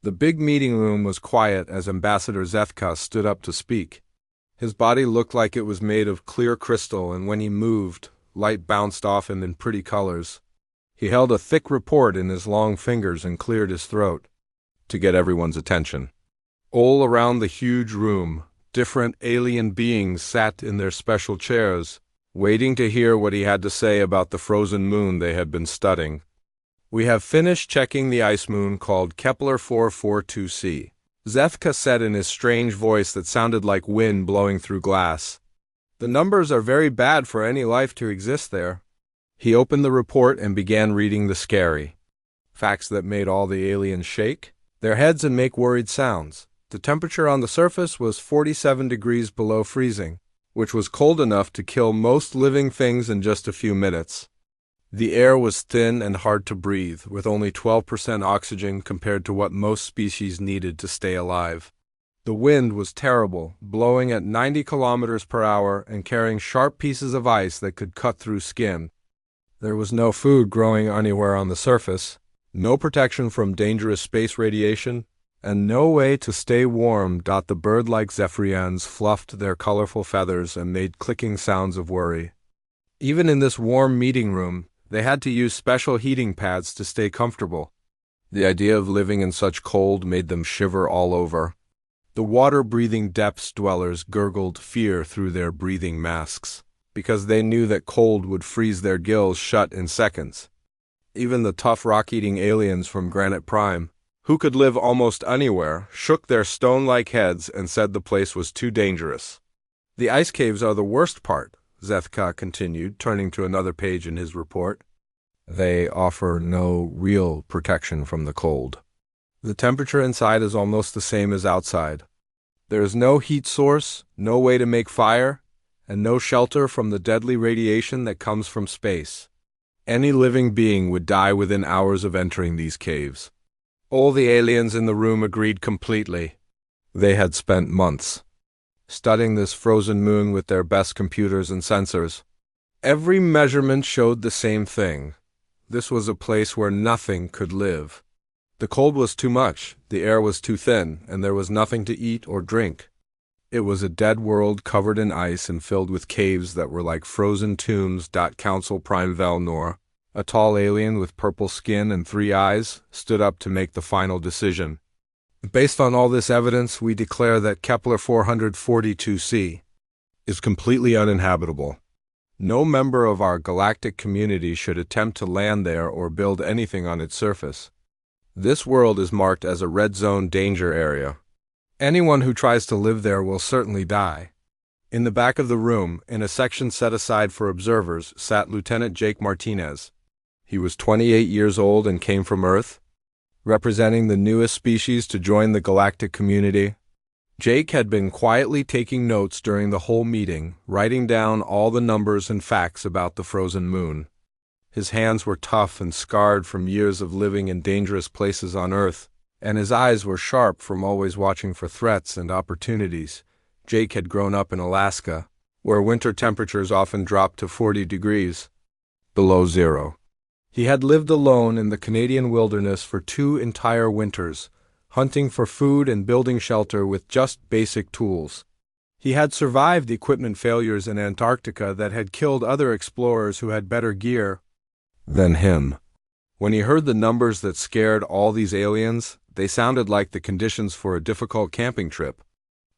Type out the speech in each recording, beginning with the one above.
The big meeting room was quiet as Ambassador Zethka stood up to speak. His body looked like it was made of clear crystal, and when he moved, light bounced off him in pretty colors. He held a thick report in his long fingers and cleared his throat to get everyone's attention. All around the huge room, different alien beings sat in their special chairs, waiting to hear what he had to say about the frozen moon they had been studying. "We have finished checking the ice moon called Kepler 442c. Zethka said in his strange voice that sounded like wind blowing through glass. "The numbers are very bad for any life to exist there." He opened the report and began reading the scary facts that made all the aliens shake their heads and make worried sounds. The temperature on the surface was 47 degrees below freezing, which was cold enough to kill most living things in just a few minutes. The air was thin and hard to breathe, with only 12% oxygen compared to what most species needed to stay alive. The wind was terrible, blowing at 90 kilometers per hour and carrying sharp pieces of ice that could cut through skin. There was no food growing anywhere on the surface, no protection from dangerous space radiation, and no way to stay warm. The bird-like zephyrians fluffed their colorful feathers and made clicking sounds of worry. Even in this warm meeting room, they had to use special heating pads to stay comfortable. The idea of living in such cold made them shiver all over. The water-breathing depths dwellers gurgled fear through their breathing masks, because they knew that cold would freeze their gills shut in seconds. Even the tough rock-eating aliens from Granite Prime, who could live almost anywhere, shook their stone-like heads and said the place was too dangerous. "The ice caves are the worst part," Zethka continued, turning to another page in his report. "They offer no real protection from the cold. The temperature inside is almost the same as outside. There is no heat source, no way to make fire, and no shelter from the deadly radiation that comes from space. Any living being would die within hours of entering these caves." All the aliens in the room agreed completely. They had spent months studying this frozen moon with their best computers and sensors. Every measurement showed the same thing. This was a place where nothing could live. The cold was too much, the air was too thin, and there was nothing to eat or drink. It was a dead world covered in ice and filled with caves that were like frozen tombs. Council Prime Velnor, a tall alien with purple skin and 3 eyes, stood up to make the final decision. "Based on all this evidence, we declare that Kepler 442c is completely uninhabitable. No member of our galactic community should attempt to land there or build anything on its surface. This world is marked as a red zone danger area. Anyone who tries to live there will certainly die." In the back of the room, in a section set aside for observers, sat Lieutenant Jake Martinez. He was 28 years old and came from Earth, representing the newest species to join the galactic community. Jake had been quietly taking notes during the whole meeting, writing down all the numbers and facts about the frozen moon. His hands were tough and scarred from years of living in dangerous places on Earth, and his eyes were sharp from always watching for threats and opportunities. Jake had grown up in Alaska, where winter temperatures often dropped to 40 degrees below zero. He had lived alone in the Canadian wilderness for 2 entire winters, hunting for food and building shelter with just basic tools. He had survived equipment failures in Antarctica that had killed other explorers who had better gear than him. When he heard the numbers that scared all these aliens, they sounded like the conditions for a difficult camping trip.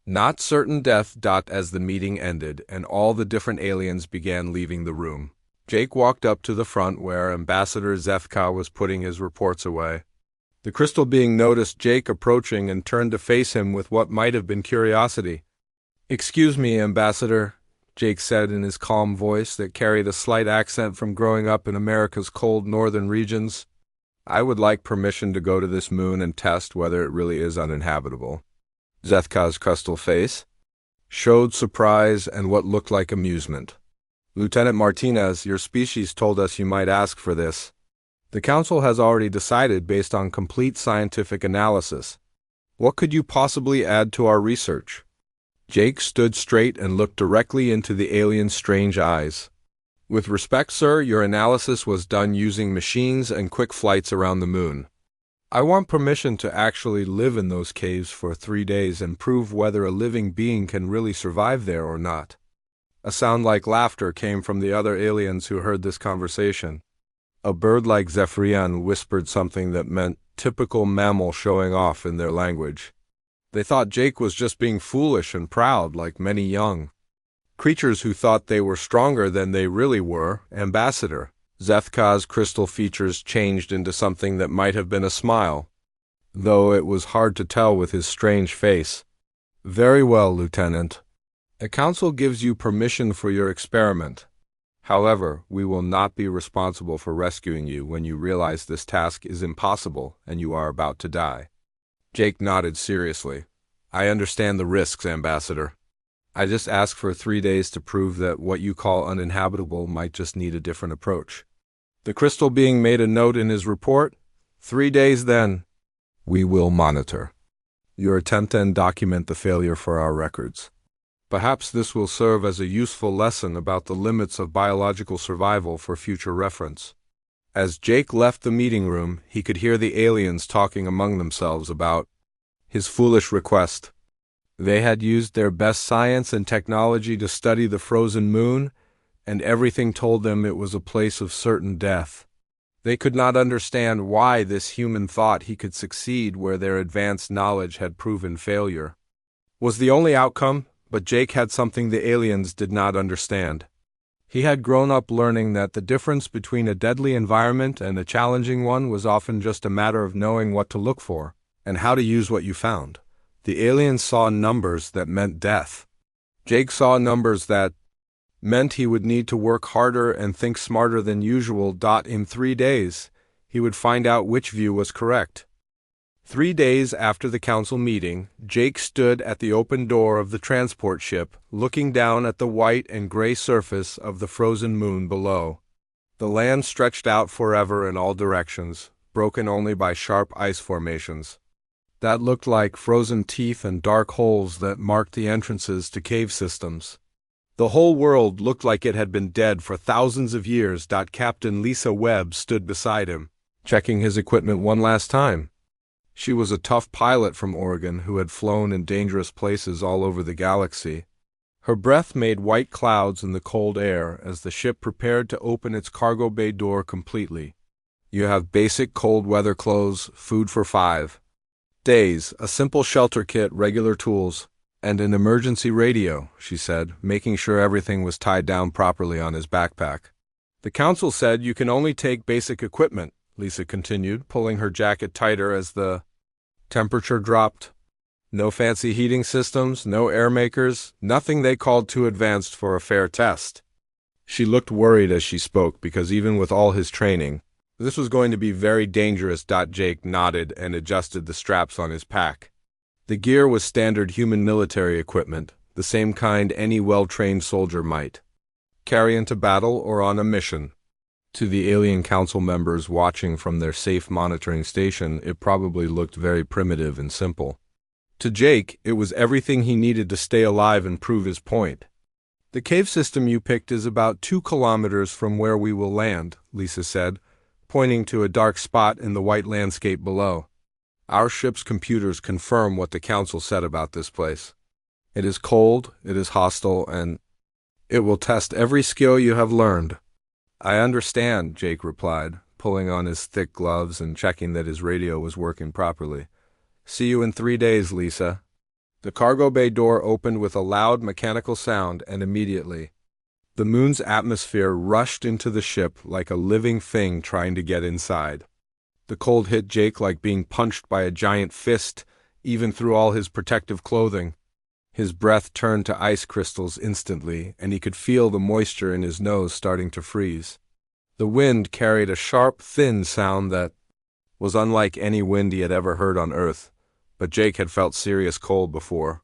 Not certain death. As the meeting ended and all the different aliens began leaving the room, Jake walked up to the front where Ambassador Zethka was putting his reports away. The crystal being noticed Jake approaching and turned to face him with what might have been curiosity. "Excuse me, Ambassador," Jake said in his calm voice that carried a slight accent from growing up in America's cold northern regions. "I would like permission to go to this moon and test whether it really is uninhabitable." Zethka's crystal face showed surprise and what looked like amusement. "Lieutenant Martinez, your species told us you might ask for this. The Council has already decided based on complete scientific analysis. What could you possibly add to our research?" Jake stood straight and looked directly into the alien's strange eyes. "With respect, sir, your analysis was done using machines and quick flights around the moon. I want permission to actually live in those caves for 3 days and prove whether a living being can really survive there or not. A sound like laughter came from the other aliens who heard this conversation. A bird like Zephyrian whispered something that meant typical mammal showing off in their language. They thought Jake was just being foolish and proud like many young creatures who thought they were stronger than they really were. Ambassador Zethka's crystal features changed into something that might have been a smile, though it was hard to tell with his strange face. Very well, Lieutenant. The Council gives you permission for your experiment. However, we will not be responsible for rescuing you when you realize this task is impossible and you are about to die. Jake nodded seriously. I understand the risks, Ambassador. I just ask for 3 days to prove that what you call uninhabitable might just need a different approach. The crystal being made a note in his report. 3 days then. We will monitor your attempt and document the failure for our records. Perhaps this will serve as a useful lesson about the limits of biological survival for future reference. As Jake left the meeting room, he could hear the aliens talking among themselves about his foolish request. They had used their best science and technology to study the frozen moon, and everything told them it was a place of certain death. They could not understand why this human thought he could succeed where their advanced knowledge had proven failure. Was the only outcome, but Jake had something the aliens did not understand. He had grown up learning that the difference between a deadly environment and a challenging one was often just a matter of knowing what to look for and how to use what you found. The aliens saw numbers that meant death. Jake saw numbers that meant he would need to work harder and think smarter than usual. In 3 days, he would find out which view was correct. 3 days after the council meeting, Jake stood at the open door of the transport ship, looking down at the white and gray surface of the frozen moon below. The land stretched out forever in all directions, broken only by sharp ice formations that looked like frozen teeth and dark holes that marked the entrances to cave systems. The whole world looked like it had been dead for thousands of years. Captain Lisa Webb stood beside him, checking his equipment one last time. She was a tough pilot from Oregon who had flown in dangerous places all over the galaxy. Her breath made white clouds in the cold air as the ship prepared to open its cargo bay door completely. You have basic cold weather clothes, food for 5 days, a simple shelter kit, regular tools, and an emergency radio, she said, making sure everything was tied down properly on his backpack. The council said you can only take basic equipment, Lisa continued, pulling her jacket tighter as the temperature dropped. No fancy heating systems, no air makers, nothing they called too advanced for a fair test. She looked worried as she spoke because even with all his training, this was going to be very dangerous. Jake nodded and adjusted the straps on his pack. The gear was standard human military equipment, the same kind any well-trained soldier might carry into battle or on a mission. To the alien council members watching from their safe monitoring station, it probably looked very primitive and simple. To Jake, it was everything he needed to stay alive and prove his point. The cave system you picked is about 2 kilometers from where we will land, Lisa said, pointing to a dark spot in the white landscape below. Our ship's computers confirm what the council said about this place. It is cold, it is hostile, and it will test every skill you have learned. I understand, Jake replied, pulling on his thick gloves and checking that his radio was working properly. See you in 3 days, Lisa. The cargo bay door opened with a loud mechanical sound, and immediately the moon's atmosphere rushed into the ship like a living thing trying to get inside. The cold hit Jake like being punched by a giant fist, even through all his protective clothing. His breath turned to ice crystals instantly, and he could feel the moisture in his nose starting to freeze. The wind carried a sharp, thin sound that was unlike any wind he had ever heard on Earth, but Jake had felt serious cold before.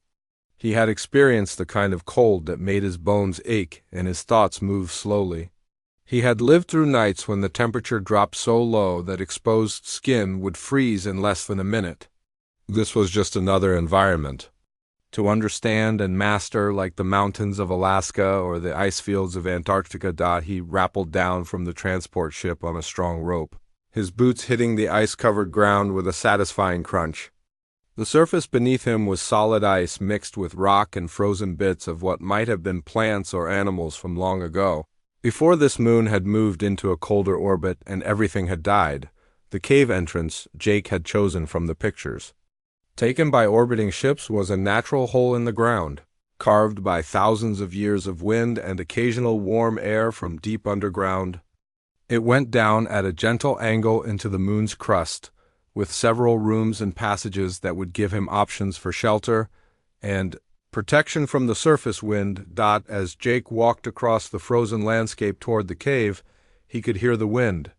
He had experienced the kind of cold that made his bones ache and his thoughts move slowly. He had lived through nights when the temperature dropped so low that exposed skin would freeze in less than a minute. This was just another environment to understand and master, like the mountains of Alaska or the ice fields of Antarctica. He rappelled down from the transport ship on a strong rope. his boots hitting the ice-covered ground with a satisfying crunch. The surface beneath him was solid ice mixed with rock and frozen bits of what might have been plants or animals from long ago. Before this moon had moved into a colder orbit and everything had died, the cave entrance Jake had chosen from the pictures, taken by orbiting ships, was a natural hole in the ground, carved by thousands of years of wind and occasional warm air from deep underground. It went down at a gentle angle into the moon's crust, with several rooms and passages that would give him options for shelter and protection from the surface wind. As Jake walked across the frozen landscape toward the cave, he could hear the wind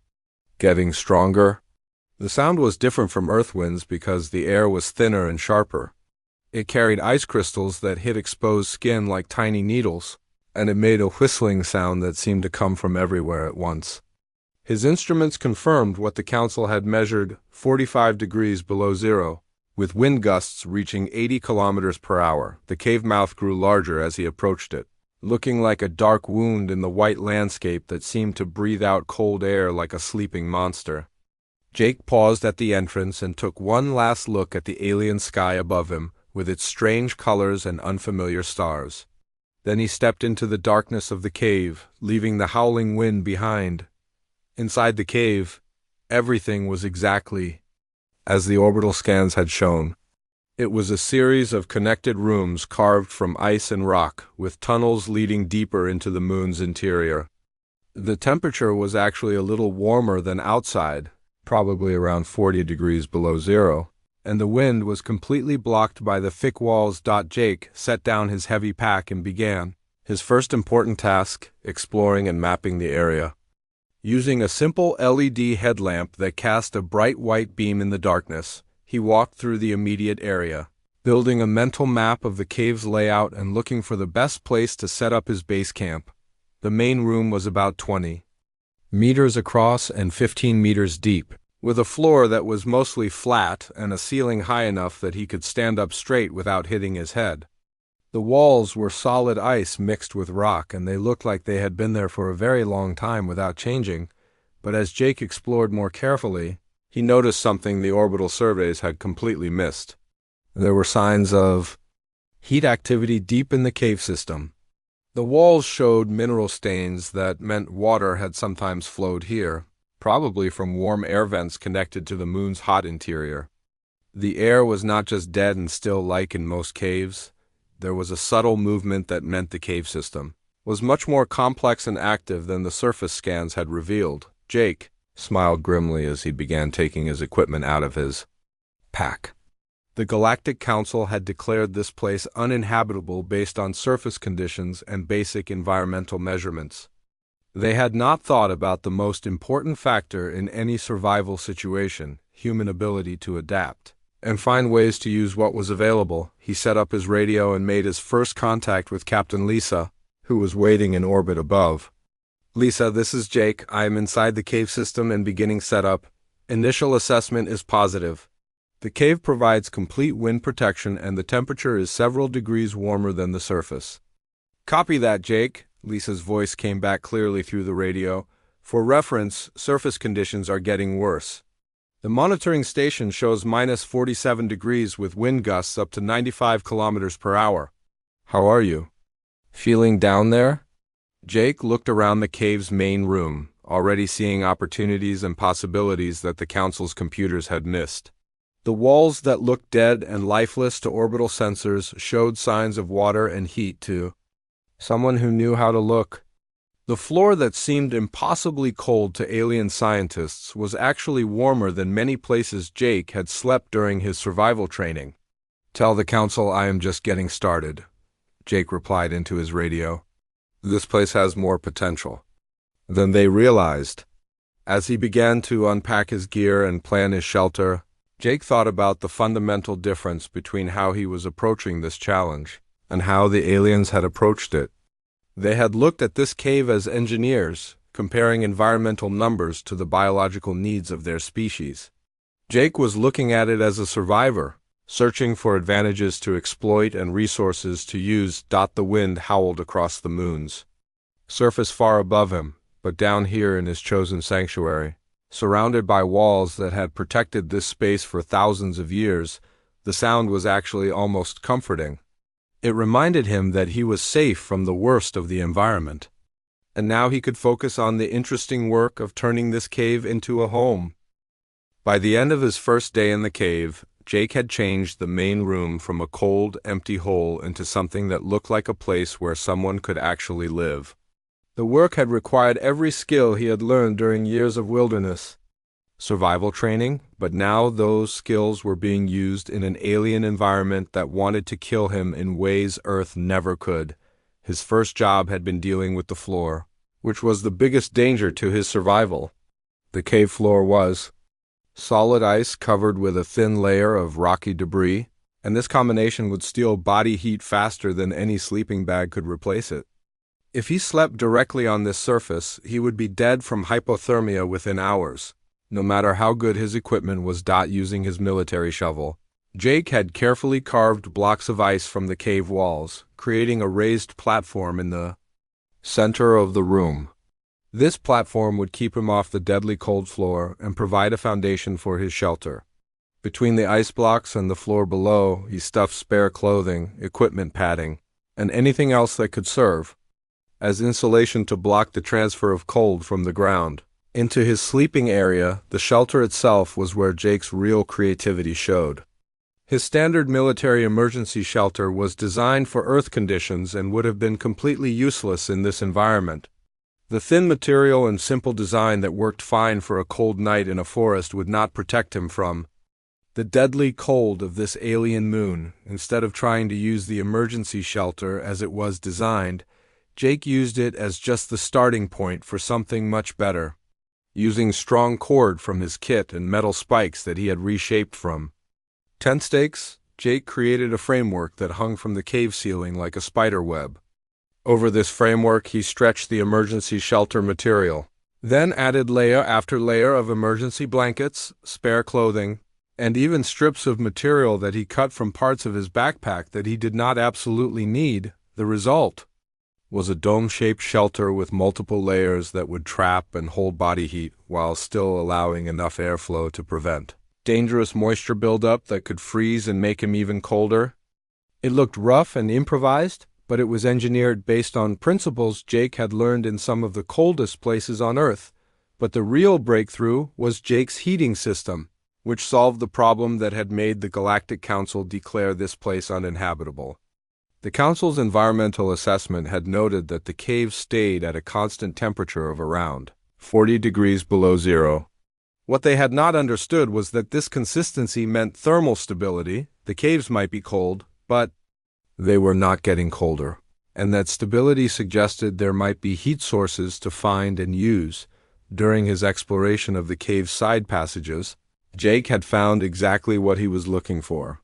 getting stronger. The sound was different from Earth winds because the air was thinner and sharper. It carried ice crystals that hit exposed skin like tiny needles, and it made a whistling sound that seemed to come from everywhere at once. His instruments confirmed what the council had measured: 45 degrees below zero, with wind gusts reaching 80 kilometers per hour. The cave mouth grew larger as he approached it, looking like a dark wound in the white landscape that seemed to breathe out cold air like a sleeping monster. Jake paused at the entrance and took one last look at the alien sky above him, with its strange colors and unfamiliar stars. Then he stepped into the darkness of the cave, leaving the howling wind behind. Inside the cave, everything was exactly as the orbital scans had shown. It was a series of connected rooms carved from ice and rock, with tunnels leading deeper into the moon's interior. The temperature was actually a little warmer than outside, probably around 40 degrees below zero, and the wind was completely blocked by the thick walls. Jake set down his heavy pack and began his first important task: exploring and mapping the area. Using a simple LED headlamp that cast a bright white beam in the darkness, he walked through the immediate area, building a mental map of the cave's layout and looking for the best place to set up his base camp. The main room was about 20 meters across and 15 meters deep, with a floor that was mostly flat and a ceiling high enough that he could stand up straight without hitting his head. The walls were solid ice mixed with rock, and they looked like they had been there for a very long time without changing, but as Jake explored more carefully, he noticed something the orbital surveys had completely missed. There were signs of heat activity deep in the cave system. The walls showed mineral stains that meant water had sometimes flowed here, probably from warm air vents connected to the moon's hot interior. The air was not just dead and still like in most caves. There was a subtle movement that meant the cave system was much more complex and active than the surface scans had revealed. Jake smiled grimly as he began taking his equipment out of his pack. The Galactic Council had declared this place uninhabitable based on surface conditions and basic environmental measurements. They had not thought about the most important factor in any survival situation: human ability to adapt and find ways to use what was available. He set up his radio and made his first contact with Captain Lisa, who was waiting in orbit above. "Lisa, this is Jake. I am inside the cave system and beginning setup. Initial assessment is positive. The cave provides complete wind protection and the temperature is several degrees warmer than the surface." "Copy that, Jake." Lisa's voice came back clearly through the radio. "For reference, surface conditions are getting worse. The monitoring station shows minus 47 degrees with wind gusts up to 95 kilometers per hour. How are you? Feeling down there?" Jake looked around the cave's main room, already seeing opportunities and possibilities that the Council's computers had missed. The walls that looked dead and lifeless to orbital sensors showed signs of water and heat to someone who knew how to look. The floor that seemed impossibly cold to alien scientists was actually warmer than many places Jake had slept during his survival training. "Tell the Council I am just getting started," Jake replied into his radio. "This place has more potential than they realized." As he began to unpack his gear and plan his shelter, Jake thought about the fundamental difference between how he was approaching this challenge and how the aliens had approached it. They had looked at this cave as engineers, comparing environmental numbers to the biological needs of their species. Jake was looking at it as a survivor, searching for advantages to exploit and resources to use. The wind howled across the moon's surface far above him, but down here in his chosen sanctuary, Surrounded by walls that had protected this space for thousands of years, the sound was actually almost comforting. It reminded him that he was safe from the worst of the environment. And now he could focus on the interesting work of turning this cave into a home. By the end of his first day in the cave, Jake had changed the main room from a cold, empty hole into something that looked like a place where someone could actually live. The work had required every skill he had learned during years of wilderness survival training, but now those skills were being used in an alien environment that wanted to kill him in ways Earth never could. His first job had been dealing with the floor, which was the biggest danger to his survival. The cave floor was solid ice covered with a thin layer of rocky debris, and this combination would steal body heat faster than any sleeping bag could replace it. If he slept directly on this surface, he would be dead from hypothermia within hours, no matter how good his equipment was. Using his military shovel, Jake had carefully carved blocks of ice from the cave walls, creating a raised platform in the center of the room. This platform would keep him off the deadly cold floor and provide a foundation for his shelter. Between the ice blocks and the floor below, he stuffed spare clothing, equipment padding, and anything else that could serve as insulation to block the transfer of cold from the ground into his sleeping area. The shelter itself was where Jake's real creativity showed. His standard military emergency shelter was designed for Earth conditions and would have been completely useless in this environment. The thin material and simple design that worked fine for a cold night in a forest would not protect him from the deadly cold of this alien moon. Instead of trying to use the emergency shelter as it was designed, Jake used it as just the starting point for something much better. Using strong cord from his kit and metal spikes that he had reshaped from tent stakes, Jake created a framework that hung from the cave ceiling like a spider web. Over this framework, he stretched the emergency shelter material, then added layer after layer of emergency blankets, spare clothing, and even strips of material that he cut from parts of his backpack that he did not absolutely need. The result was a dome-shaped shelter with multiple layers that would trap and hold body heat while still allowing enough airflow to prevent dangerous moisture buildup that could freeze and make him even colder. It looked rough and improvised, but it was engineered based on principles Jake had learned in some of the coldest places on Earth. But the real breakthrough was Jake's heating system, which solved the problem that had made the Galactic Council declare this place uninhabitable. The Council's environmental assessment had noted that the cave stayed at a constant temperature of around 40 degrees below zero. What they had not understood was that this consistency meant thermal stability. The caves might be cold, but they were not getting colder, and that stability suggested there might be heat sources to find and use. During his exploration of the cave's side passages, Jake had found exactly what he was looking for.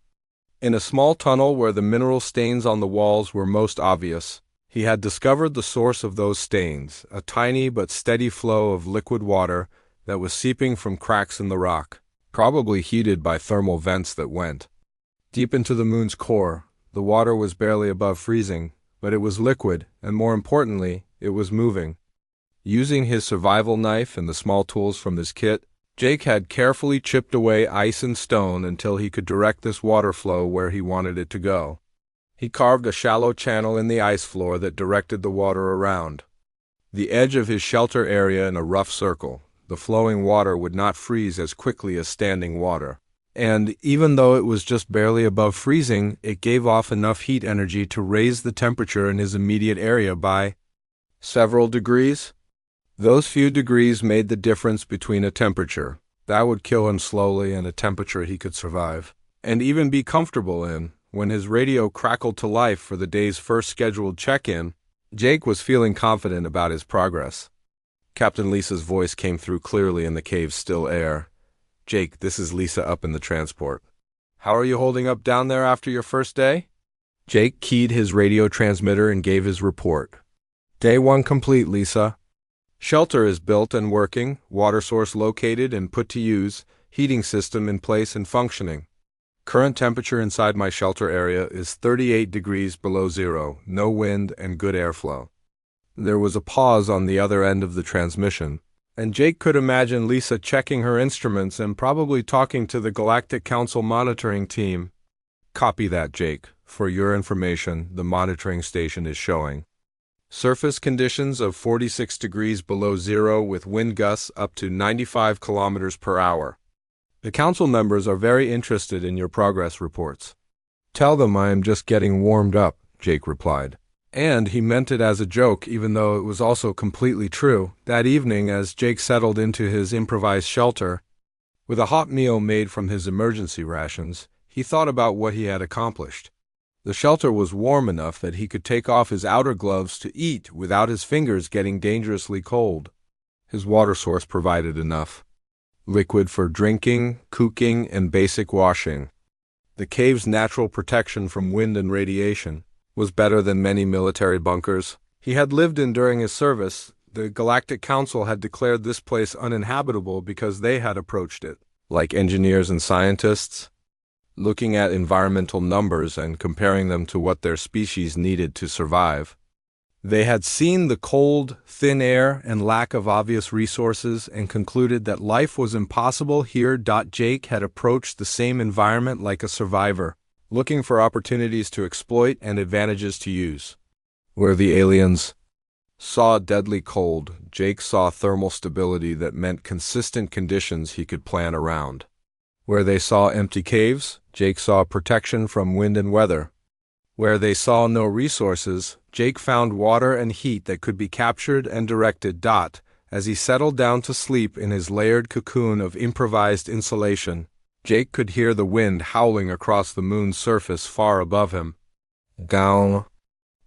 In a small tunnel where the mineral stains on the walls were most obvious, he had discovered the source of those stains, a tiny but steady flow of liquid water that was seeping from cracks in the rock, probably heated by thermal vents that went deep into the moon's core. The water was barely above freezing, but it was liquid, and more importantly, it was moving. Using his survival knife and the small tools from his kit, Jake had carefully chipped away ice and stone until he could direct this water flow where he wanted it to go. He carved a shallow channel in the ice floor that directed the water around the edge of his shelter area in a rough circle. The flowing water would not freeze as quickly as standing water, and even though it was just barely above freezing, it gave off enough heat energy to raise the temperature in his immediate area by several degrees. Those few degrees made the difference between a temperature that would kill him slowly and a temperature he could survive and even be comfortable in. When his radio crackled to life for the day's first scheduled check-in, Jake was feeling confident about his progress. Captain Lisa's voice came through clearly in the cave's still air. "Jake, this is Lisa up in the transport. How are you holding up down there after your first day?" Jake keyed his radio transmitter and gave his report. "Day 1 complete, Lisa. Shelter is built and working, water source located and put to use, heating system in place and functioning. Current temperature inside my shelter area is 38 degrees below zero, no wind and good airflow." There was a pause on the other end of the transmission, And Jake could imagine Lisa checking her instruments and probably talking to the Galactic Council monitoring team. Copy that, Jake. For your information, the monitoring station is showing surface conditions of 46 degrees below zero with wind gusts up to 95 kilometers per hour. The council members are very interested in your progress reports. Tell them I am just getting warmed up, Jake replied. And he meant it as a joke, even though it was also completely true. That evening, as Jake settled into his improvised shelter, with a hot meal made from his emergency rations, he thought about what he had accomplished. The shelter was warm enough that he could take off his outer gloves to eat without his fingers getting dangerously cold. His water source provided enough liquid for drinking, cooking, and basic washing. The cave's natural protection from wind and radiation was better than many military bunkers he had lived in during his service. The Galactic Council had declared this place uninhabitable because they had approached it, like engineers and scientists, looking at environmental numbers and comparing them to what their species needed to survive. They had seen the cold, thin air and lack of obvious resources and concluded that life was impossible here. Jake had approached the same environment like a survivor, looking for opportunities to exploit and advantages to use. Where the aliens saw deadly cold, Jake saw thermal stability that meant consistent conditions he could plan around. Where they saw empty caves, Jake saw protection from wind and weather. Where they saw no resources, Jake found water and heat that could be captured and directed. As he settled down to sleep in his layered cocoon of improvised insulation, Jake could hear the wind howling across the moon's surface far above him. Down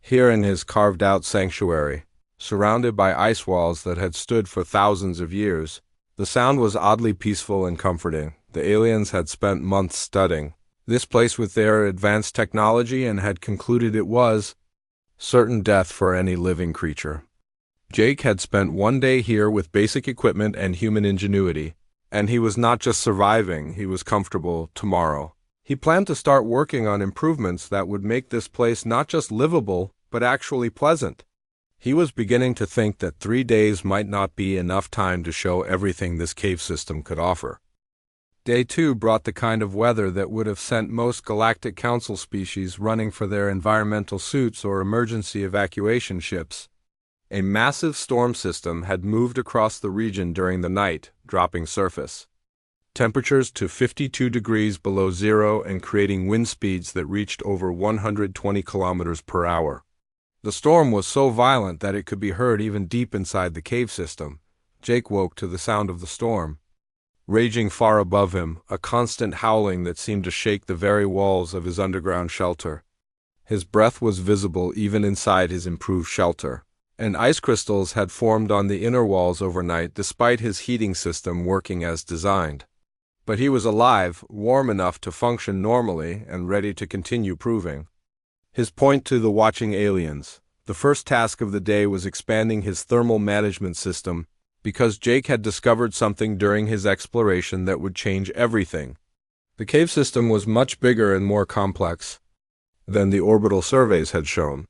here in his carved-out sanctuary, surrounded by ice walls that had stood for thousands of years, the sound was oddly peaceful and comforting. The aliens had spent months studying this place with their advanced technology and had concluded it was certain death for any living creature. Jake had spent one day here with basic equipment and human ingenuity, and he was not just surviving, he was comfortable tomorrow. He planned to start working on improvements that would make this place not just livable, but actually pleasant. He was beginning to think that 3 days might not be enough time to show everything this cave system could offer. Day 2 brought the kind of weather that would have sent most Galactic Council species running for their environmental suits or emergency evacuation ships. A massive storm system had moved across the region during the night, dropping surface temperatures to 52 degrees below zero and creating wind speeds that reached over 120 kilometers per hour. The storm was so violent that it could be heard even deep inside the cave system. Jake woke to the sound of the storm raging far above him, a constant howling that seemed to shake the very walls of his underground shelter. His breath was visible even inside his improved shelter, and ice crystals had formed on the inner walls overnight despite his heating system working as designed. But he was alive, warm enough to function normally, and ready to continue proving his point to the watching aliens. The first task of the day was expanding his thermal management system, because Jake had discovered something during his exploration that would change everything. The cave system was much bigger and more complex than the orbital surveys had shown.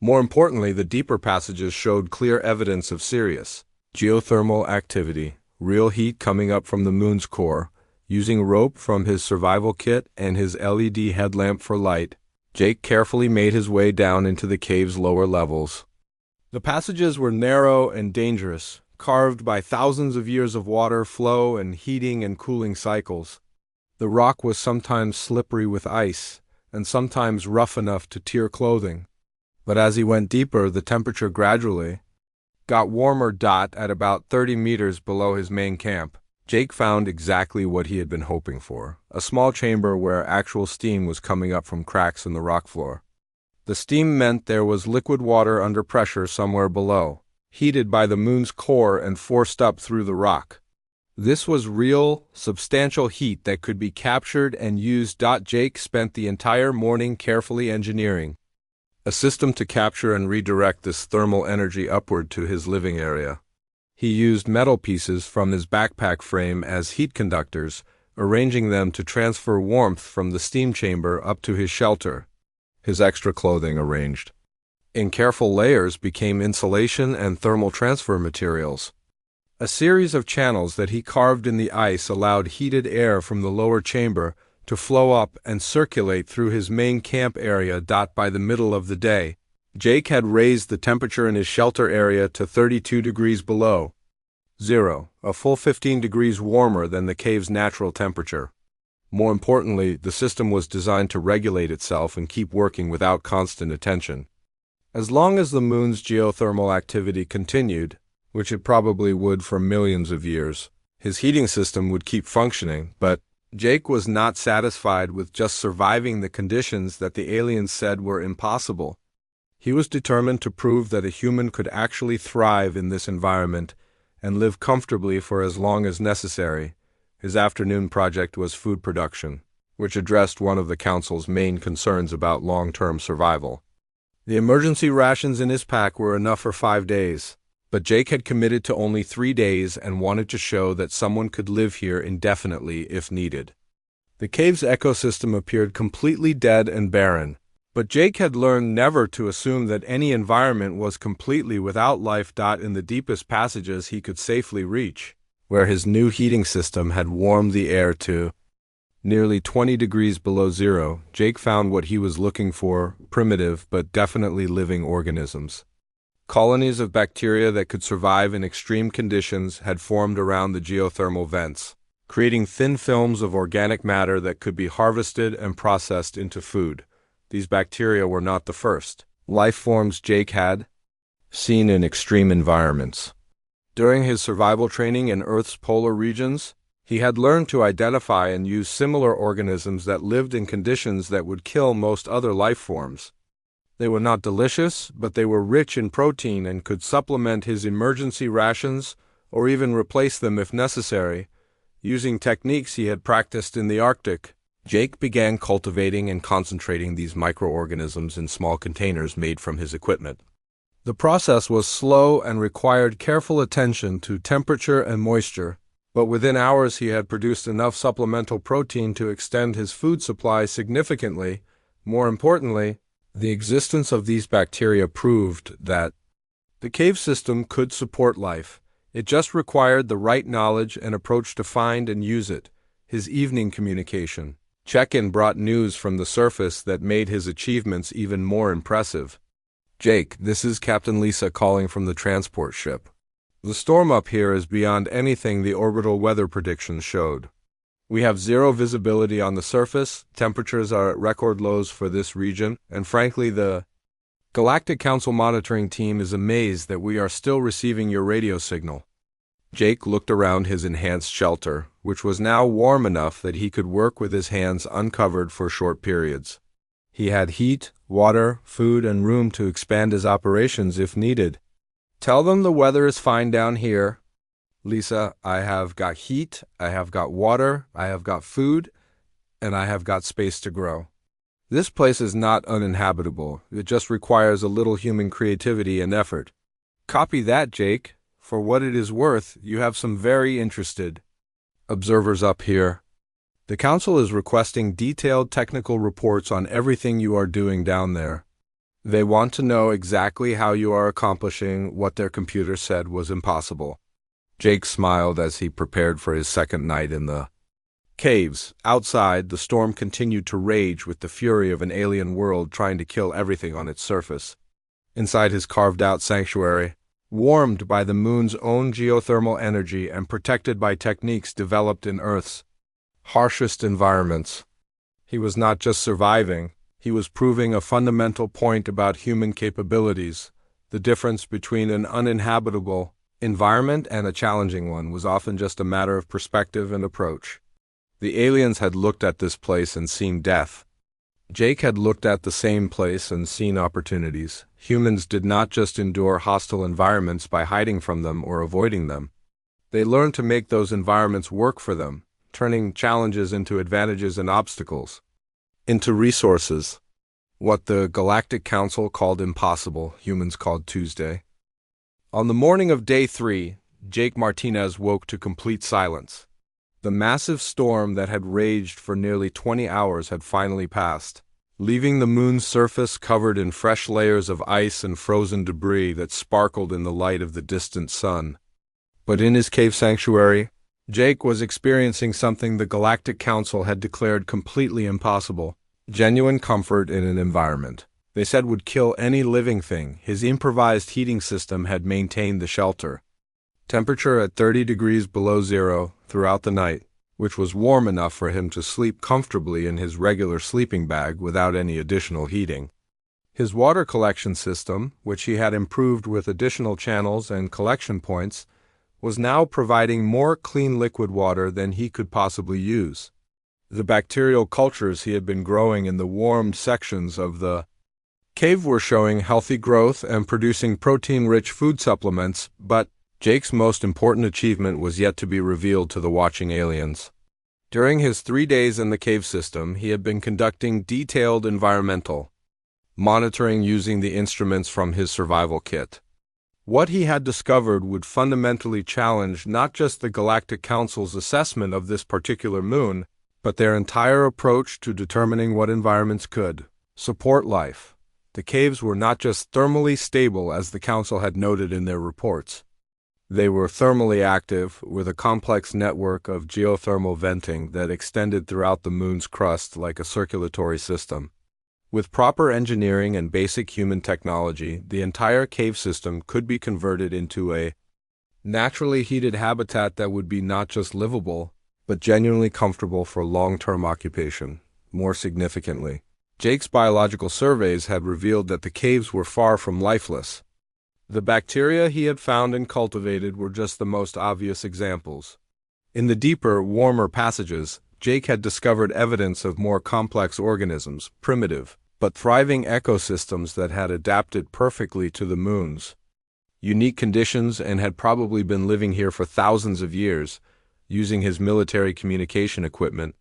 More importantly, the deeper passages showed clear evidence of serious geothermal activity, real heat coming up from the moon's core. Using rope from his survival kit and his LED headlamp for light, Jake carefully made his way down into the cave's lower levels. The passages were narrow and dangerous, carved by thousands of years of water flow and heating and cooling cycles. The rock was sometimes slippery with ice, and sometimes rough enough to tear clothing. But as he went deeper, the temperature gradually got warmer. At about 30 meters below his main camp, Jake found exactly what he had been hoping for, a small chamber where actual steam was coming up from cracks in the rock floor. The steam meant there was liquid water under pressure somewhere below, heated by the moon's core and forced up through the rock. This was real, substantial heat that could be captured and used. Jake spent the entire morning carefully engineering a system to capture and redirect this thermal energy upward to his living area. He used metal pieces from his backpack frame as heat conductors, arranging them to transfer warmth from the steam chamber up to his shelter. His extra clothing, arranged in careful layers, became insulation and thermal transfer materials. A series of channels that he carved in the ice allowed heated air from the lower chamber to flow up and circulate through his main camp area. By the middle of the day, Jake had raised the temperature in his shelter area to 32 degrees below zero, a full 15 degrees warmer than the cave's natural temperature. More importantly, the system was designed to regulate itself and keep working without constant attention. As long as the moon's geothermal activity continued, which it probably would for millions of years, his heating system would keep functioning. But Jake was not satisfied with just surviving the conditions that the aliens said were impossible. He was determined to prove that a human could actually thrive in this environment and live comfortably for as long as necessary. His afternoon project was food production, which addressed one of the Council's main concerns about long-term survival. The emergency rations in his pack were enough for 5 days, but Jake had committed to only 3 days and wanted to show that someone could live here indefinitely if needed. The cave's ecosystem appeared completely dead and barren, but Jake had learned never to assume that any environment was completely without life. In the deepest passages he could safely reach, where his new heating system had warmed the air to nearly 20 degrees below zero, Jake found what he was looking for: primitive but definitely living organisms. Colonies of bacteria that could survive in extreme conditions had formed around the geothermal vents, creating thin films of organic matter that could be harvested and processed into food. These bacteria were not the first life forms Jake had seen in extreme environments. During his survival training in Earth's polar regions, he had learned to identify and use similar organisms that lived in conditions that would kill most other life forms. They were not delicious, but they were rich in protein and could supplement his emergency rations or even replace them if necessary. Using techniques he had practiced in the Arctic, Jake began cultivating and concentrating these microorganisms in small containers made from his equipment. The process was slow and required careful attention to temperature and moisture, but within hours he had produced enough supplemental protein to extend his food supply significantly. More importantly, the existence of these bacteria proved that the cave system could support life. It just required the right knowledge and approach to find and use it. His evening communication check-in brought news from the surface that made his achievements even more impressive. "Jake, this is Captain Lisa calling from the transport ship. The storm up here is beyond anything the orbital weather predictions showed. We have zero visibility on the surface, temperatures are at record lows for this region, and frankly the Galactic Council monitoring team is amazed that we are still receiving your radio signal." Jake looked around his enhanced shelter, which was now warm enough that he could work with his hands uncovered for short periods. He had heat, water, food, and room to expand his operations if needed. "Tell them the weather is fine down here. Lisa, I have got heat, I have got water, I have got food, and I have got space to grow. This place is not uninhabitable. It just requires a little human creativity and effort." "Copy that, Jake. For what it is worth, you have some very interested observers up here. The Council is requesting detailed technical reports on everything you are doing down there. They want to know exactly how you are accomplishing what their computer said was impossible." Jake smiled as he prepared for his second night in the caves. Outside, the storm continued to rage with the fury of an alien world trying to kill everything on its surface. Inside his carved-out sanctuary, warmed by the moon's own geothermal energy and protected by techniques developed in Earth's harshest environments, he was not just surviving, he was proving a fundamental point about human capabilities. The difference between an uninhabitable environment and a challenging one was often just a matter of perspective and approach. The aliens had looked at this place and seen death. Jake had looked at the same place and seen opportunities. Humans did not just endure hostile environments by hiding from them or avoiding them. They learned to make those environments work for them, turning challenges into advantages and obstacles into resources. What the Galactic Council called impossible, humans called Tuesday. On the morning of day 3, Jake Martinez woke to complete silence. The massive storm that had raged for nearly 20 hours had finally passed, leaving the moon's surface covered in fresh layers of ice and frozen debris that sparkled in the light of the distant sun. But in his cave sanctuary, Jake was experiencing something the Galactic Council had declared completely impossible: genuine comfort in an environment they said would kill any living thing. His improvised heating system had maintained the shelter. Temperature at 30 degrees below zero throughout the night, which was warm enough for him to sleep comfortably in his regular sleeping bag without any additional heating. His water collection system, which he had improved with additional channels and collection points, was now providing more clean liquid water than he could possibly use. The bacterial cultures he had been growing in the warmed sections of the cave were showing healthy growth and producing protein-rich food supplements, but Jake's most important achievement was yet to be revealed to the watching aliens. During his 3 days in the cave system, he had been conducting detailed environmental monitoring using the instruments from his survival kit. What he had discovered would fundamentally challenge not just the Galactic Council's assessment of this particular moon, but their entire approach to determining what environments could support life. The caves were not just thermally stable, as the Council had noted in their reports. They were thermally active, with a complex network of geothermal venting that extended throughout the moon's crust like a circulatory system. With proper engineering and basic human technology, the entire cave system could be converted into a naturally heated habitat that would be not just livable, but genuinely comfortable for long-term occupation. More significantly, Jake's biological surveys had revealed that the caves were far from lifeless. The bacteria he had found and cultivated were just the most obvious examples. In the deeper, warmer passages, Jake had discovered evidence of more complex organisms, primitive, but thriving ecosystems that had adapted perfectly to the moon's unique conditions and had probably been living here for thousands of years. Using his military communication equipment,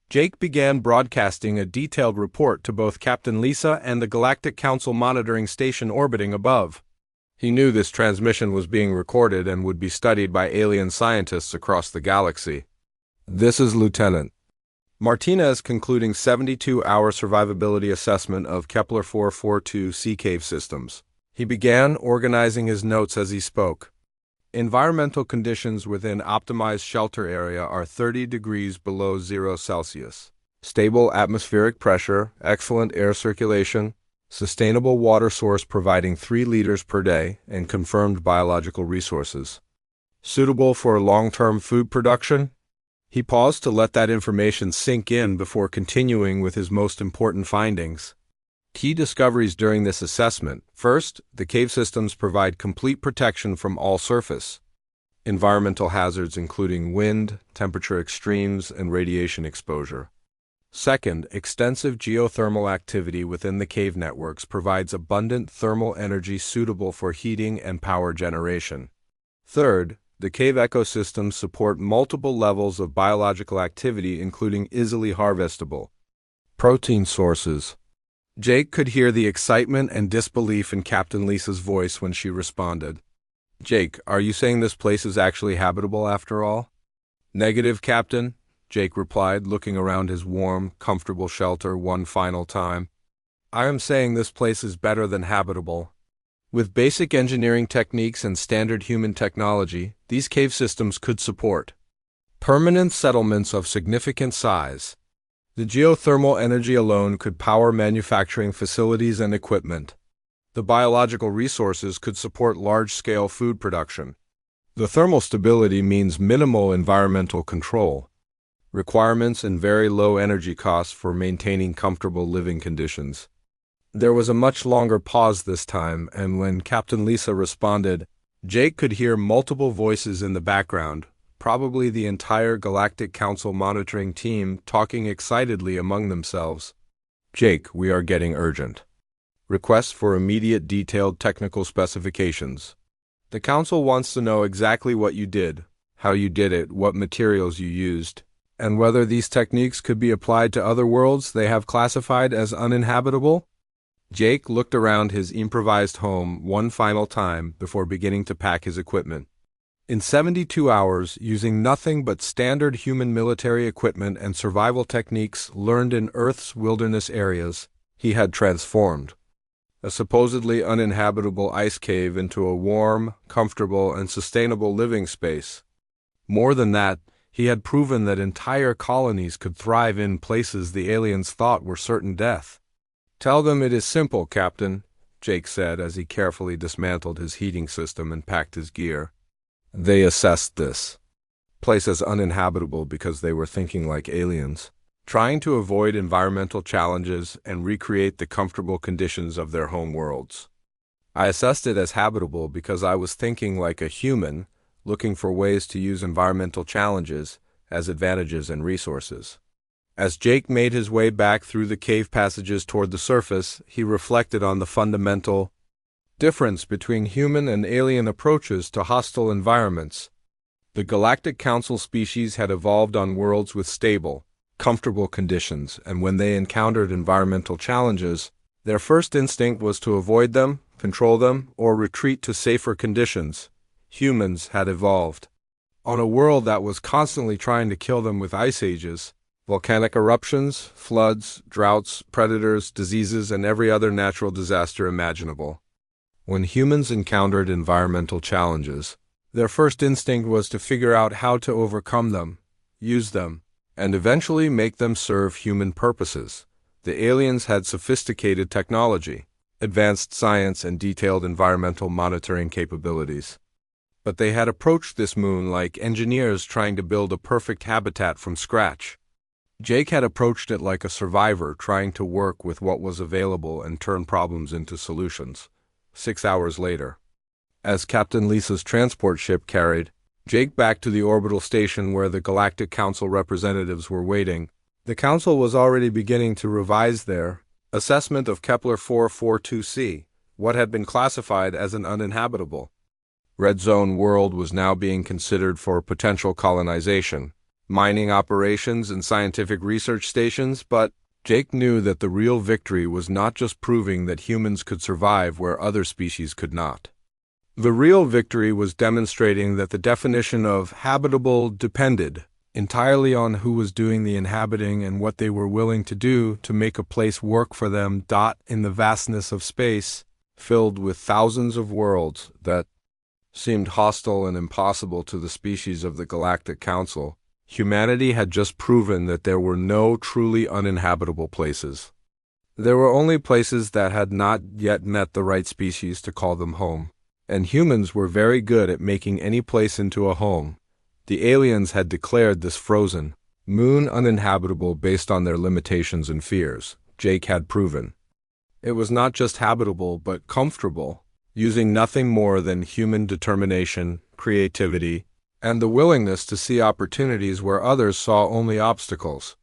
Jake began broadcasting a detailed report to both Captain Lisa and the Galactic Council monitoring station orbiting above. He knew this transmission was being recorded and would be studied by alien scientists across the galaxy. This is Lieutenant Martinez concluding 72-hour survivability assessment of Kepler 442 sea cave systems. He began organizing his notes as he spoke. Environmental conditions within optimized shelter area are 30 degrees below 0 Celsius. Stable atmospheric pressure, excellent air circulation, sustainable water source providing 3 liters per day, and confirmed biological resources. Suitable for long-term food production? He paused to let that information sink in before continuing with his most important findings. Key discoveries during this assessment. First, the cave systems provide complete protection from all surface environmental hazards including wind, temperature extremes, and radiation exposure. Second, extensive geothermal activity within the cave networks provides abundant thermal energy suitable for heating and power generation. Third, the cave ecosystems support multiple levels of biological activity including easily harvestable protein sources. Jake could hear the excitement and disbelief in Captain Lisa's voice when she responded. Jake, are you saying this place is actually habitable after all? Negative, Captain, Jake replied, looking around his warm, comfortable shelter one final time. I am saying this place is better than habitable. With basic engineering techniques and standard human technology, these cave systems could support permanent settlements of significant size. The geothermal energy alone could power manufacturing facilities and equipment. The biological resources could support large-scale food production. The thermal stability means minimal environmental control, requirements, and very low energy costs for maintaining comfortable living conditions. There was a much longer pause this time, and when Captain Lisa responded, Jake could hear multiple voices in the background, probably the entire Galactic Council monitoring team talking excitedly among themselves. Jake, we are getting urgent. Requests for immediate detailed technical specifications. The Council wants to know exactly what you did, how you did it, what materials you used, and whether these techniques could be applied to other worlds they have classified as uninhabitable. Jake looked around his improvised home one final time before beginning to pack his equipment. In 72 hours, using nothing but standard human military equipment and survival techniques learned in Earth's wilderness areas, he had transformed a supposedly uninhabitable ice cave into a warm, comfortable, and sustainable living space. More than that, he had proven that entire colonies could thrive in places the aliens thought were certain death. "Tell them it is simple, Captain," Jake said as he carefully dismantled his heating system and packed his gear. They assessed this place as uninhabitable because they were thinking like aliens, trying to avoid environmental challenges and recreate the comfortable conditions of their home worlds. I assessed it as habitable because I was thinking like a human, looking for ways to use environmental challenges as advantages and resources. As Jake made his way back through the cave passages toward the surface, he reflected on the fundamental difference between human and alien approaches to hostile environments. The Galactic Council species had evolved on worlds with stable, comfortable conditions, and when they encountered environmental challenges, their first instinct was to avoid them, control them, or retreat to safer conditions. Humans had evolved on a world that was constantly trying to kill them with ice ages, volcanic eruptions, floods, droughts, predators, diseases, and every other natural disaster imaginable. When humans encountered environmental challenges, their first instinct was to figure out how to overcome them, use them, and eventually make them serve human purposes. The aliens had sophisticated technology, advanced science, and detailed environmental monitoring capabilities. But they had approached this moon like engineers trying to build a perfect habitat from scratch. Jake had approached it like a survivor trying to work with what was available and turn problems into solutions. 6 hours later, as Captain Lisa's transport ship carried Jake back to the orbital station where the Galactic Council representatives were waiting, the Council was already beginning to revise their assessment of Kepler 442c, what had been classified as an uninhabitable red zone world was now being considered for potential colonization, mining operations, and scientific research stations, but Jake knew that the real victory was not just proving that humans could survive where other species could not. The real victory was demonstrating that the definition of habitable depended entirely on who was doing the inhabiting and what they were willing to do to make a place work for them. In the vastness of space, filled with thousands of worlds that seemed hostile and impossible to the species of the Galactic Council, humanity had just proven that there were no truly uninhabitable places. There were only places that had not yet met the right species to call them home, and humans were very good at making any place into a home. The aliens had declared this frozen moon uninhabitable based on their limitations and fears. Jake had proven it was not just habitable but comfortable, using nothing more than human determination, creativity, and the willingness to see opportunities where others saw only obstacles.